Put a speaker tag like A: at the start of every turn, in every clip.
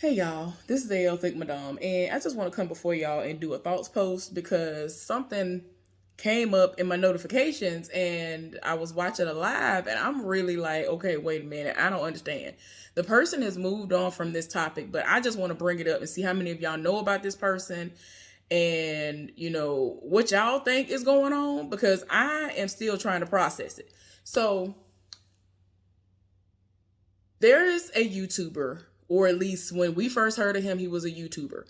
A: Hey y'all, this is AL Thick Madame, and I just want to come before y'all and do a thoughts post because something came up in my notifications and I was watching a live and I'm really like, okay, wait a minute, I don't understand. The person has moved on from this topic, but I just want to bring it up and see how many of y'all know about this person and what y'all think is going on because I am still trying to process it. So there is a YouTuber, or at least when we first heard of him, he was a YouTuber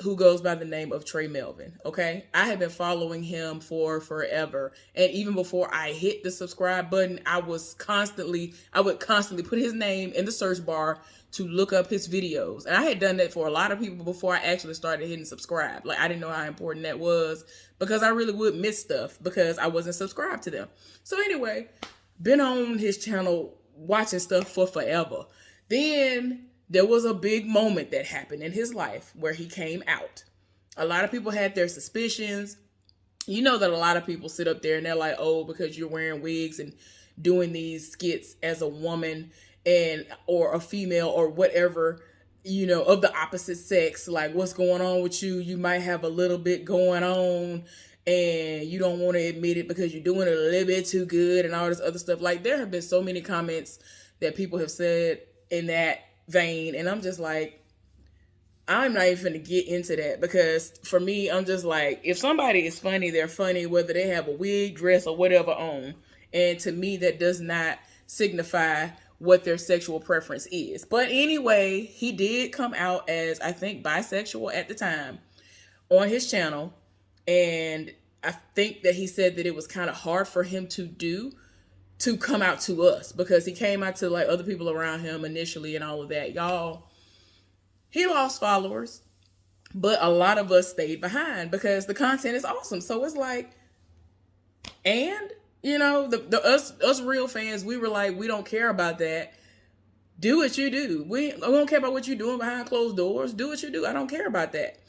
A: who goes by the name of Trey Melvin. Okay. I have been following him for forever. And even before I hit the subscribe button, I would constantly put his name in the search bar to look up his videos. And I had done that for a lot of people before I actually started hitting subscribe. Like I didn't know how important that was because I really would miss stuff because I wasn't subscribed to them. So anyway, been on his channel watching stuff for forever. Then there was a big moment that happened in his life where he came out. A lot of people had their suspicions. You know that a lot of people sit up there and they're like, oh, because you're wearing wigs and doing these skits as a woman and or a female or whatever, of the opposite sex, like what's going on with you? You might have a little bit going on and you don't want to admit it because you're doing it a little bit too good and all this other stuff. Like there have been so many comments that people have said in that vein, and I'm just like, I'm not even going to get into that because for me, I'm just like, if somebody is funny, they're funny whether they have a wig, dress, or whatever on. And to me, that does not signify what their sexual preference is. But anyway, he did come out as, I think, bisexual at the time on his channel. And I think that he said that it was kind of hard for him to come out to us because he came out to like other people around him initially and all of that. Y'all, he lost followers, but a lot of us stayed behind because the content is awesome. So it's like, and the us real fans, we were like, we don't care about that. Do what you do. We don't care about what you're doing behind closed doors. Do what you do. I don't care about that.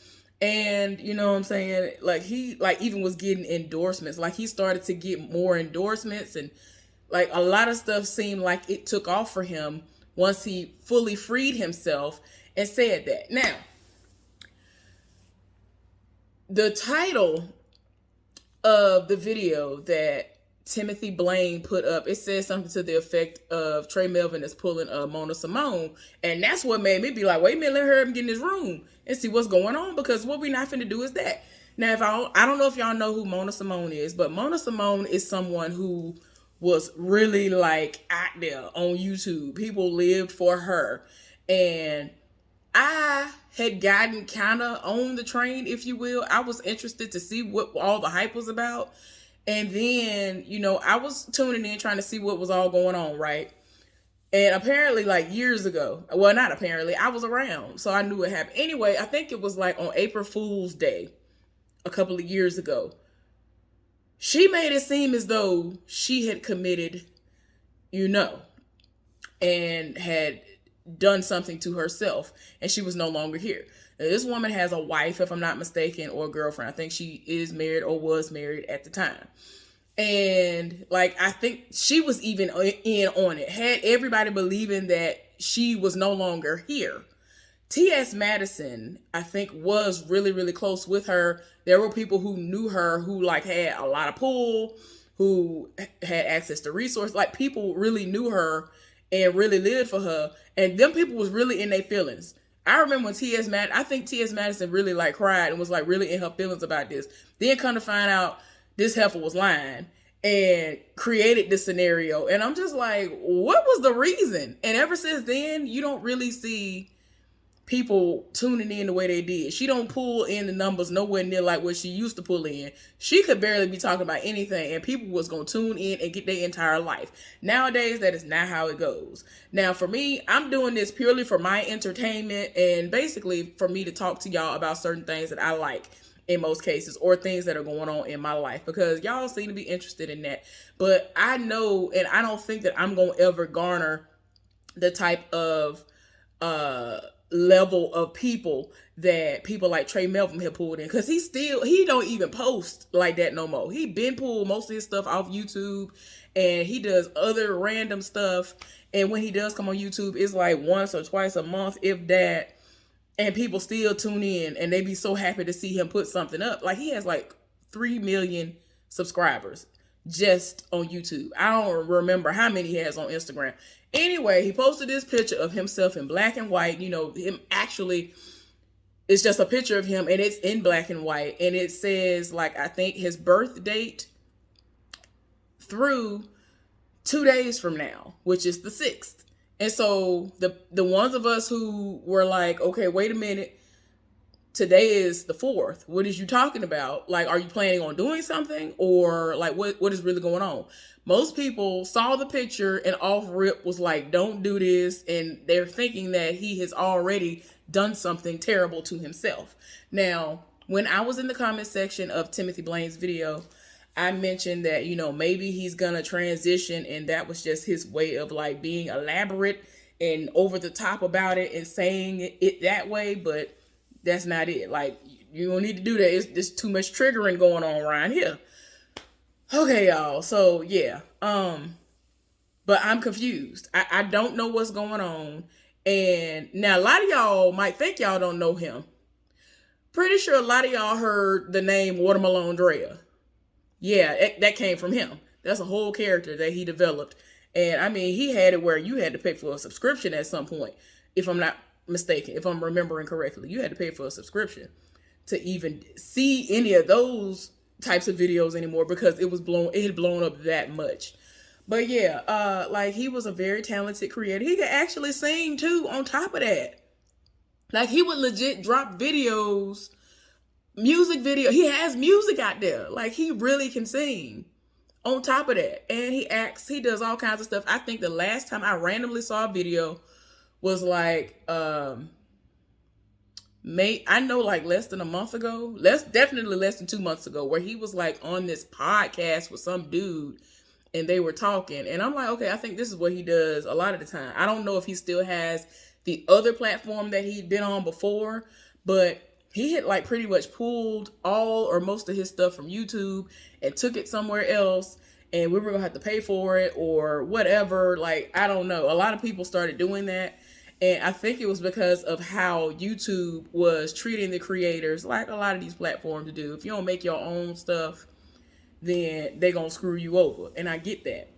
A: And you know what I'm saying? Like he even was getting endorsements. Like he started to get more endorsements and like a lot of stuff seemed like it took off for him once he fully freed himself and said that. Now, the title of the video that Timothy Blaine put up, it says something to the effect of Trey Melvin is pulling a Mona Simone. And that's what made me be like, wait a minute, let her get in this room and see what's going on because what we're not finna do is that. Now, if I don't know if y'all know who Mona Simone is, but Mona Simone is someone who was really like out there on YouTube. People lived for her. And I had gotten kind of on the train, if you will. I was interested to see what all the hype was about. And then, I was tuning in trying to see what was all going on, right? And apparently like years ago, well, not apparently, I was around. So I knew what happened. Anyway, I think it was like on April Fool's Day a couple of years ago. She made it seem as though she had committed, and had done something to herself and she was no longer here. Now, this woman has a wife, if I'm not mistaken, or a girlfriend. I think she is married or was married at the time. And like, I think she was even in on it, had everybody believing that she was no longer here. T.S. Madison, I think, was really, really close with her. There were people who knew her who like had a lot of pull, who had access to resources. Like people really knew her and really lived for her. And them people was really in their feelings. I remember when I think T.S. Madison really like cried and was like really in her feelings about this. Then come to find out this heifer was lying and created this scenario. And I'm just like, what was the reason? And ever since then, you don't really see people tuning in the way they did. She don't pull in the numbers nowhere near like what she used to pull in. She could barely be talking about anything and people was going to tune in and get their entire life. Nowadays, that is not how it goes. Now, for me, I'm doing this purely for my entertainment and basically for me to talk to y'all about certain things that I like in most cases or things that are going on in my life because y'all seem to be interested in that. But I know, and I don't think that I'm going to ever garner the type of, level of people that people like Trey Melvin have pulled in because he don't even post like that no more. He been pulled most of his stuff off YouTube and he does other random stuff, and when he does come on YouTube it's like once or twice a month, if that. and people still tune in and they be so happy to see him put something up. Like, he has like 3 million subscribers just on YouTube. I don't remember how many he has on Instagram. Anyway, he posted this picture of himself in black and white. You know, him actually, it's just a picture of him and it's in black and white. And it says, like, I think his birth date through 2 days from now, which is the 6th. And so the ones of us who were like, okay, wait a minute, today is the 4th. What is you talking about? Like, are you planning on doing something? Or like, what is really going on? Most people saw the picture and off rip was like, don't do this. And they're thinking that he has already done something terrible to himself. Now, when I was in the comment section of Timothy Blaine's video, I mentioned that, you know, maybe he's going to transition, and that was just his way of like being elaborate and over the top about it and saying it that way. But that's not it. Like, you don't need to do that. It's too much triggering going on around here. Okay, y'all. So yeah. But I'm confused. I don't know what's going on. And now a lot of y'all might think y'all don't know him. Pretty sure a lot of y'all heard the name Watermelon Drea. Yeah, that came from him. That's a whole character that he developed. And I mean, he had it where you had to pay for a subscription at some point. If I'm not mistaken, if I'm remembering correctly, you had to pay for a subscription to even see any of those types of videos anymore, because it had blown up that much. But yeah, like, he was a very talented creator. He could actually sing too on top of that. Like, he would legit drop videos, music video. He has music out there. Like, he really can sing on top of that. And he acts, he does all kinds of stuff. I think the last time I randomly saw a video was like, I know, like less than a month ago, definitely less than 2 months ago, where he was like on this podcast with some dude and they were talking. And I'm like, okay, I think this is what he does a lot of the time. I don't know if he still has the other platform that he'd been on before, but he had like pretty much pulled all or most of his stuff from YouTube and took it somewhere else. And we were going to have to pay for it or whatever. Like, I don't know. A lot of people started doing that. And I think it was because of how YouTube was treating the creators, like a lot of these platforms do. If you don't make your own stuff, then they're going to screw you over. And I get that.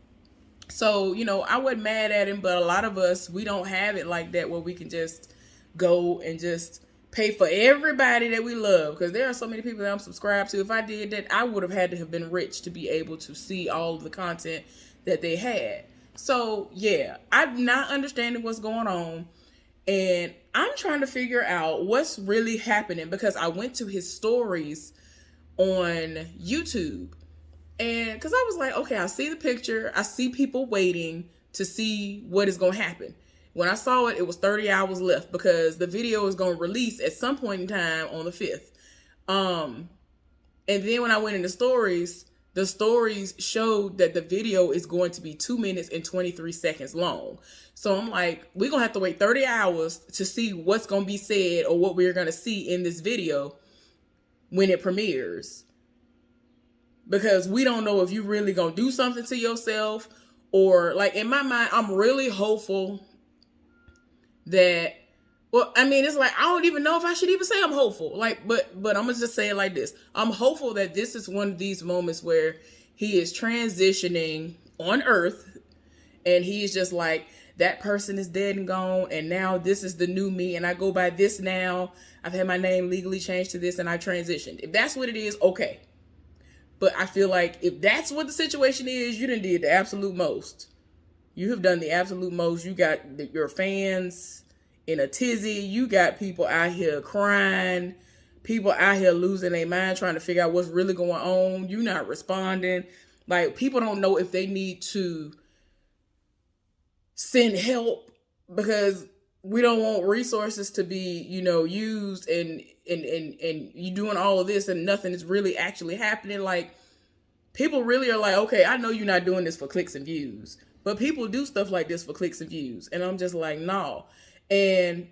A: So, you know, I wasn't mad at him, but a lot of us, we don't have it like that where we can just go and just pay for everybody that we love. Because there are so many people that I'm subscribed to. If I did that, I would have had to have been rich to be able to see all of the content that they had. So, yeah, I'm not understanding what's going on. And I'm trying to figure out what's really happening, because I went to his stories on YouTube. And because I was like, okay, I see the picture. I see people waiting to see what is going to happen. When I saw it, it was 30 hours left, because the video is going to release at some point in time on the 5th. And then when I went into stories, the stories showed that the video is going to be 2 minutes and 23 seconds long. So I'm like, we're going to have to wait 30 hours to see what's going to be said or what we're going to see in this video when it premieres. Because we don't know if you're really going to do something to yourself, or like, in my mind, I'm really hopeful that, well, I mean, it's like, I don't even know if I should even say I'm hopeful. Like, but I'm going to just say it like this. I'm hopeful that this is one of these moments where he is transitioning on Earth, and he's just like, that person is dead and gone, and now this is the new me, and I go by this now. I've had my name legally changed to this, and I transitioned. If that's what it is, okay. But I feel like if that's what the situation is, you done did the absolute most. You have done the absolute most. You got your fans in a tizzy. You got people out here crying. People out here losing their mind, trying to figure out what's really going on. You not responding. Like, people don't know if they need to send help, because we don't want resources to be, you know, used, and you doing all of this and nothing is really actually happening. Like, people really are like, okay, I know you're not doing this for clicks and views, but people do stuff like this for clicks and views. And I'm just like, no. And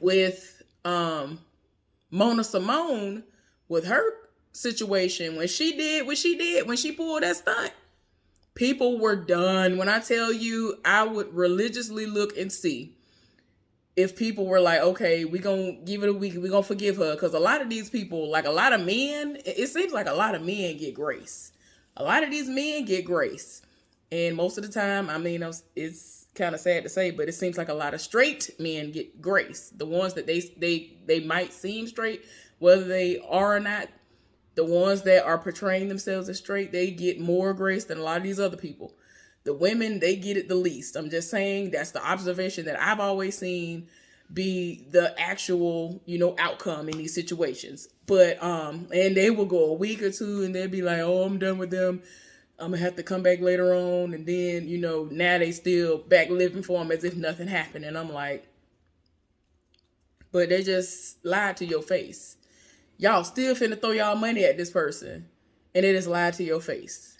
A: with Mona Simone, with her situation, when she pulled that stunt, people were done. When I tell you, I would religiously look and see if people were like, okay, we gonna give it a week, we gonna forgive her, because a lot of these people, like a lot of men, it seems like a lot of men get grace. A lot of these men get grace, and most of the time, I mean, it's kind of sad to say, but it seems like a lot of straight men get grace. The ones that they might seem straight, whether they are or not, the ones that are portraying themselves as straight, they get more grace than a lot of these other people. The women, they get it the least. I'm just saying that's the observation that I've always seen be the actual, outcome in these situations. But and they will go a week or two and they'll be like, oh, I'm done with them. I'm gonna have to come back later on. And then, now they still back living for them as if nothing happened. And I'm like, but they just lied to your face. Y'all still finna throw y'all money at this person, and they just lied to your face.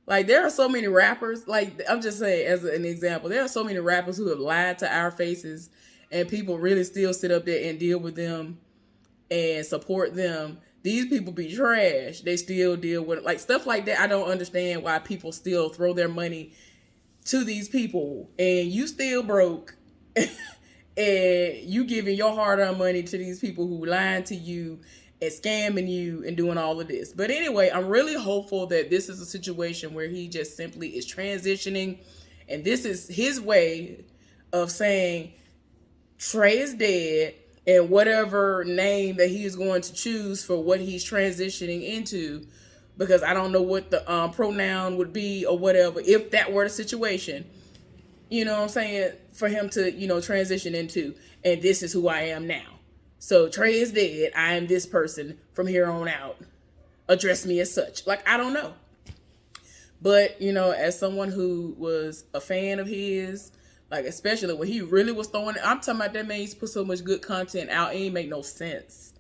A: Like, there are so many rappers, like, I'm just saying as an example, there are so many rappers who have lied to our faces, and people really still sit up there and deal with them and support them. These people be trash. They still deal with, like, stuff like that. I don't understand why people still throw their money to these people, and you still broke, and you giving your hard-earned money to these people who lying to you and scamming you and doing all of this. But anyway, I'm really hopeful that this is a situation where he just simply is transitioning, and this is his way of saying Trey is dead, and whatever name that he is going to choose for what he's transitioning into, because I don't know what the pronoun would be or whatever, if that were the situation, you know what I'm saying, for him to, transition into, and this is who I am now. So Trey is dead. I am this person from here on out. Address me as such. Like, I don't know. But, as someone who was a fan of his, like, especially when he really was throwing it, I'm talking about that man used to put so much good content out. It ain't make no sense.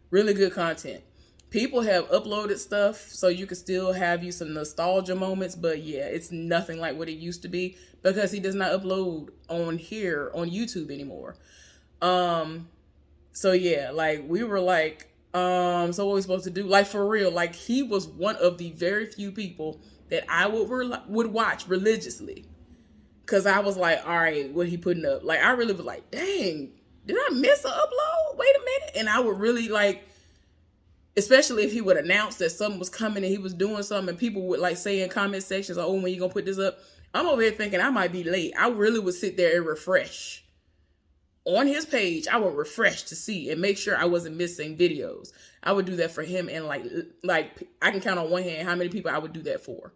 A: Really good content. People have uploaded stuff so you can still have you some nostalgia moments. But yeah, it's nothing like what it used to be, because he does not upload on here on YouTube anymore. So yeah, like, we were like, so what are we supposed to do? Like, for real, like, he was one of the very few people that I would watch religiously. Cause I was like, all right, what he putting up? Like, I really was like, dang, did I miss an upload? Wait a minute. And I would really, like, especially if he would announce that something was coming and he was doing something, and people would, like, say in comment sections, oh, when you gonna put this up? I'm over here thinking I might be late. I really would sit there and refresh. On his page, I would refresh to see and make sure I wasn't missing videos. I would do that for him, and like I can count on one hand how many people I would do that for,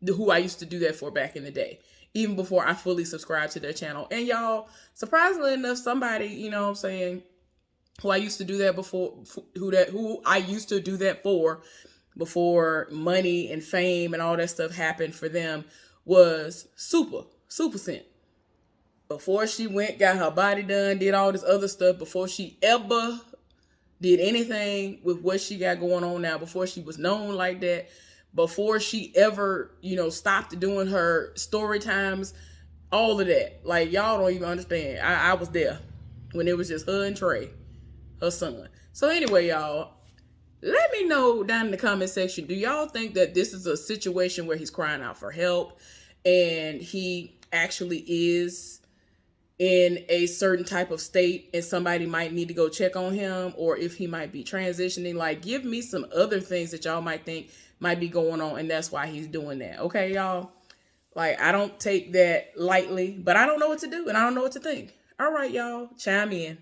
A: who I used to do that for back in the day, even before I fully subscribed to their channel. And y'all, surprisingly enough, somebody, what I'm saying, who I used to do that before, who I used to do that for before money and fame and all that stuff happened for them, was Super Scent. Before she got her body done, did all this other stuff, before she ever did anything with what she got going on now, before she was known like that, before she ever, stopped doing her story times, all of that. Like, y'all don't even understand. I was there when it was just her and Trey, her son. So anyway, y'all, let me know down in the comment section, do y'all think that this is a situation where he's crying out for help and he actually is in a certain type of state and somebody might need to go check on him, or if he might be transitioning? Like, give me some other things that y'all might think might be going on, and that's why he's doing that. Okay, y'all? Like, I don't take that lightly, but I don't know what to do and I don't know what to think. All right, y'all, chime in.